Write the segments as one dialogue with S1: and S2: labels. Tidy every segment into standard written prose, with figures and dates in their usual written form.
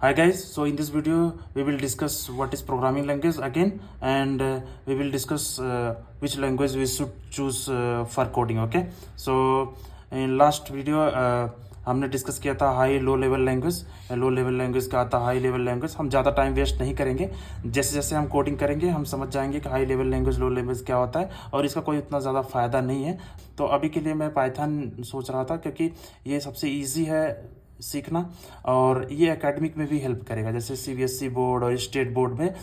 S1: Hi guys, so in this video we will discuss what is programming language again, and we will discuss which language we should choose for coding. Okay, so in last video हमने discuss किया था high low level language. Low level language का आता high level language. हम ज़्यादा time waste नहीं करेंगे, जैसे जैसे हम कोडिंग करेंगे हम समझ जाएंगे कि हाई लेवल लैंग्वेज लो लैंग्वेज क्या होता है और इसका कोई इतना ज़्यादा फ़ायदा नहीं है। तो अभी के लिए मैं पाइथन सोच रहा था क्योंकि ये सबसे ईजी है सीखना और ये एकेडमिक में भी हेल्प करेगा। जैसे सीबीएसई बोर्ड और स्टेट बोर्ड में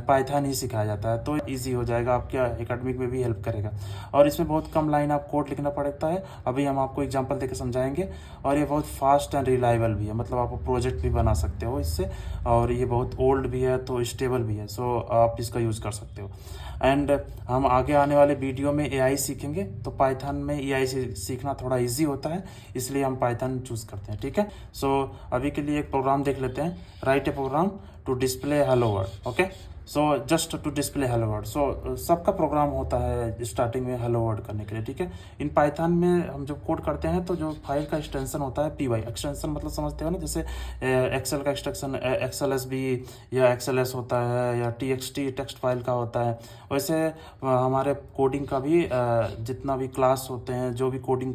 S1: पाइथन ही सिखाया जाता है, तो इजी हो जाएगा, आपके एकेडमिक में भी हेल्प करेगा। और इसमें बहुत कम लाइन आप कोड लिखना पड़ता है। अभी हम आपको एग्जांपल देकर समझाएंगे। और ये बहुत फास्ट एंड रिलायबल भी है, मतलब आप प्रोजेक्ट भी बना सकते हो इससे। और ये बहुत ओल्ड भी है तो स्टेबल भी है, सो आप इसका यूज़ कर सकते हो। एंड हम आगे आने वाले वीडियो में एआई सीखेंगे, तो पाइथन में एआई सीखना थोड़ा इजी होता है, इसलिए हम पाइथन चूज़ करते हैं। ठीक है, सो अभी के लिए एक प्रोग्राम देख लेते हैं। Write a program to display hello word. Okay, so just to display hello word. So सबका प्रोग्राम होता है स्टार्टिंग में हेलो वर्ड करने के लिए। ठीक है, इन पाइथन में हम जब कोड करते हैं तो जो फाइल का एक्सटेंशन होता है पी वाई एक्सटेंशन, मतलब समझते हो ना, जैसे एक्सेल का एक्सटेंशन XLSB या XLS होता है या TXT टेक्स्ट फाइल का होता है। वैसे हमारे कोडिंग का भी जितना भी क्लास होते हैं, जो भी कोडिंग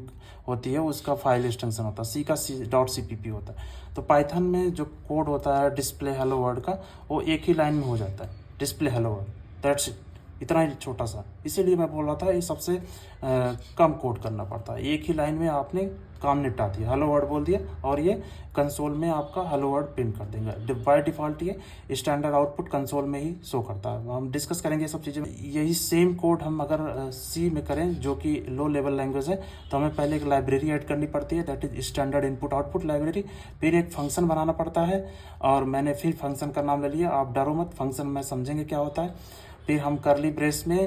S1: होती है उसका फाइल एक्सटेंशन होता है, सी का .cpp होता है। तो पाइथन में जो कोड होता है डिस्प्ले हेलो वर्ड का, वो एक ही लाइन में हो जाता है, display hello word, that's it, इतना ही छोटा सा। इसीलिए मैं बोल रहा था ये सबसे कम कोड करना पड़ता है, एक ही लाइन में आपने काम निपटा दिया, हेलो वर्ड बोल दिया और ये कंसोल में आपका हेलो वर्ड प्रिंट कर देंगे। बाय डिफ़ॉल्ट ये स्टैंडर्ड आउटपुट कंसोल में ही शो करता है। हम डिस्कस करेंगे ये सब चीज़ें। यही सेम कोड हम अगर सी में करें, जो कि लो लेवल लैंग्वेज है, तो हमें पहले एक लाइब्रेरी ऐड करनी पड़ती है, that is standard input output library. फिर एक फंक्शन बनाना पड़ता है, और मैंने फिर फंक्शन का नाम ले लिया, आप डरो मत, फंक्शन में समझेंगे क्या होता है। फिर हम करली ब्रेस में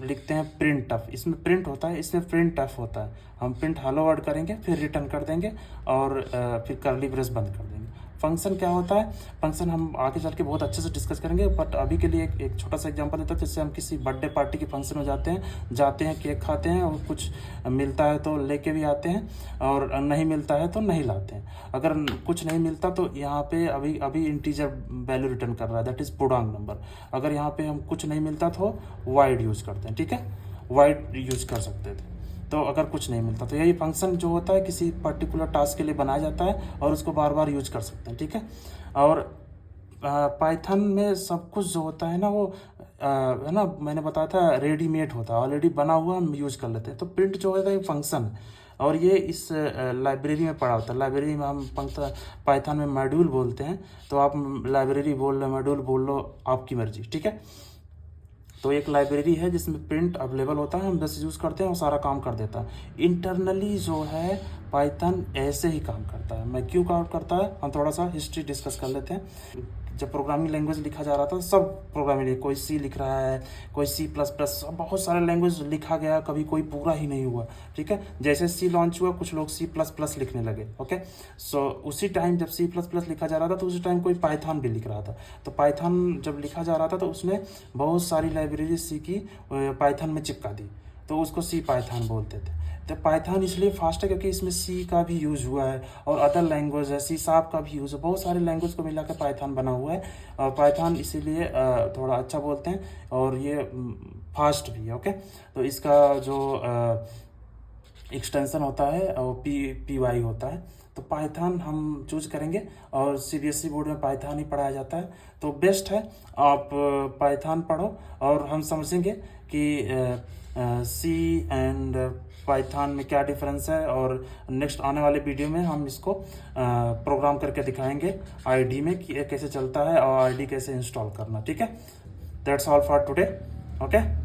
S1: लिखते हैं प्रिंट एफ, इसमें प्रिंट होता है, इसमें प्रिंट एफ होता है। हम प्रिंट हेलो वर्ड करेंगे, फिर रिटर्न कर देंगे और फिर करली ब्रेस बंद कर देंगे। फंक्शन क्या होता है, फंक्शन हम आगे चल के बहुत अच्छे से डिस्कस करेंगे, बट अभी के लिए एक छोटा सा एग्जांपल देता हूँ। जैसे हम किसी बर्थडे पार्टी के फंक्शन में जाते हैं, केक खाते हैं, और कुछ मिलता है तो लेके भी आते हैं, और नहीं मिलता है तो नहीं लाते हैं। अगर कुछ नहीं मिलता तो यहाँ पे अभी इंटीजर वैल्यू रिटर्न कर रहा है, दैट इज पूर्णांक नंबर। अगर यहाँ पे हम कुछ नहीं मिलता तो वाइड यूज करते हैं। ठीक है, वाइड यूज कर सकते थे तो अगर कुछ नहीं मिलता। तो यही फंक्शन जो होता है किसी पर्टिकुलर टास्क के लिए बनाया जाता है और उसको बार बार यूज कर सकते हैं। ठीक है, और पाइथन में सब कुछ जो होता है ना, वो है ना, मैंने बताया था रेडीमेड होता है, ऑलरेडी बना हुआ हम यूज कर लेते हैं। तो प्रिंट जो होता है ये फंक्शन है, और ये इस लाइब्रेरी में पड़ा होता है। लाइब्रेरी में हम पाइथन में मॉड्यूल बोलते हैं, तो आप लाइब्रेरी बोल लो, मॉड्यूल बोल लो, आपकी मर्जी। ठीक है, तो एक लाइब्रेरी है जिसमें प्रिंट अवेलेबल होता है, हम बस यूज़ करते हैं और सारा काम कर देता है। इंटरनली जो है पाइथन ऐसे ही काम करता है। मैं क्यों काम करता है, हम थोड़ा सा हिस्ट्री डिस्कस कर लेते हैं। जब प्रोग्रामिंग लैंग्वेज लिखा जा रहा था, सब प्रोग्रामिंग, कोई सी लिख रहा है, कोई C++, बहुत सारे लैंग्वेज लिखा गया, कभी कोई पूरा ही नहीं हुआ। ठीक है, जैसे सी लॉन्च हुआ कुछ लोग C++ लिखने लगे। ओके, सो उसी टाइम जब C++ लिखा जा रहा था तो उसी टाइम कोई पाइथन भी लिख रहा था। तो पाइथन जब लिखा जा रहा था तो उसने बहुत सारी लाइब्रेरी सी की पाइथन में चिपका दी, तो उसको सी पाइथन बोलते थे। तो पाइथन इसलिए फास्ट है क्योंकि इसमें सी का भी यूज़ हुआ है, और अदर लैंग्वेज है, C# का भी यूज़ है, बहुत सारे लैंग्वेज को मिलाकर पाइथन बना हुआ है। और पाइथन इसीलिए थोड़ा अच्छा बोलते हैं, और ये फास्ट भी है। ओके, तो इसका जो एक्सटेंशन होता है वो PY होता है। तो पाइथन हम चूज करेंगे, और CBSE बोर्ड में पाइथन ही पढ़ाया जाता है, तो बेस्ट है आप पाइथन पढ़ो। और हम समझेंगे कि सी एंड पाइथन में क्या डिफरेंस है, और नेक्स्ट आने वाले वीडियो में हम इसको प्रोग्राम करके दिखाएंगे ID में कि कैसे चलता है और ID कैसे इंस्टॉल करना। ठीक है, that's all for today. Okay.